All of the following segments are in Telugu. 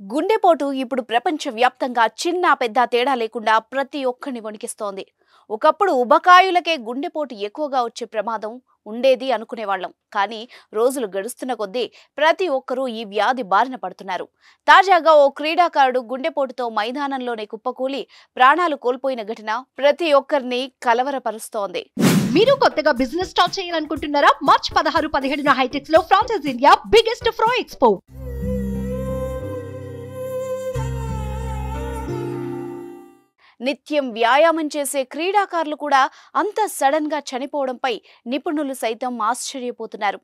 గుండెపోటు ఇప్పుడు ప్రపంచవ్యాప్తంగా చిన్న పెద్ద తేడా లేకుండా ప్రతి ఒక్కరిని వణికిస్తోంది. ఒకప్పుడు ఉబకాయులకే గుండెపోటు ఎక్కువగా వచ్చే ప్రమాదం ఉండేది అనుకునేవాళ్ళం. కానీ రోజులు గడుస్తున్న కొద్దీ ప్రతి ఒక్కరూ ఈ వ్యాధి బారిన పడుతున్నారు. తాజాగా ఓ క్రీడాకారుడు గుండెపోటుతో మైదానంలోనే కుప్పకూలి ప్రాణాలు కోల్పోయిన ఘటన ప్రతి ఒక్కరిని కలవరపరుస్తోంది. మీరు కొత్తగా బిజినెస్ స్టార్ట్ చేయాలనుకుంటున్నారా? మార్చ్ 16-17 హైటెక్స్ లో ఫ్రాన్సెస్ ఇండియా బిగ్గెస్ట్ ఫ్రో ఎక్స్పో. నిత్యం వ్యాయామం చేసే క్రీడాకారులు కూడా అంత సడన్ గా చనిపోవడంపై నిపుణులు సైతం ఆశ్చర్యపోతున్నారు.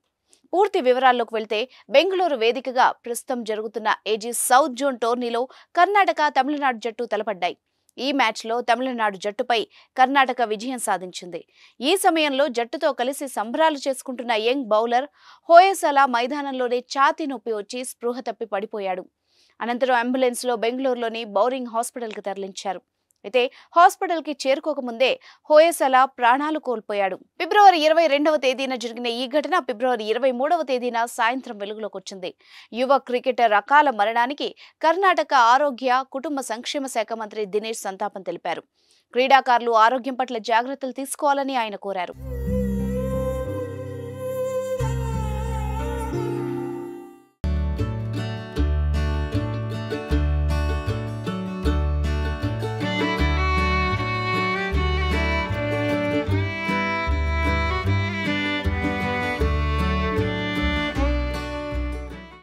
పూర్తి వివరాల్లోకి వెళ్తే బెంగళూరు వేదికగా ప్రస్తుతం జరుగుతున్న ఏజీ సౌత్ జోన్ టోర్నీలో కర్ణాటక తమిళనాడు జట్టు తలపడ్డాయి. ఈ మ్యాచ్లో తమిళనాడు జట్టుపై కర్ణాటక విజయం సాధించింది. ఈ సమయంలో జట్టుతో కలిసి సంబరాలు చేసుకుంటున్న యంగ్ బౌలర్ హోయసలా మైదానంలోనే ఛాతీ నొప్పి వచ్చి స్పృహ తప్పి పడిపోయాడు. అనంతరం అంబులెన్స్లో బెంగళూరులోని బౌరింగ్ హాస్పిటల్కి తరలించారు. అయితే హాస్పిటల్కి చేరుకోకముందే హోయసలా ప్రాణాలు కోల్పోయాడు. ఫిబ్రవరి 22వ తేదీన జరిగిన ఈ ఘటన ఫిబ్రవరి 23వ తేదీన సాయంత్రం వెలుగులోకి వచ్చింది. యువ క్రికెటర్ అకాల మరణానికి కర్ణాటక ఆరోగ్య కుటుంబ సంక్షేమ శాఖ మంత్రి దినేష్ సంతాపం తెలిపారు. క్రీడాకారులు ఆరోగ్యం పట్ల జాగ్రత్తలు తీసుకోవాలని ఆయన కోరారు.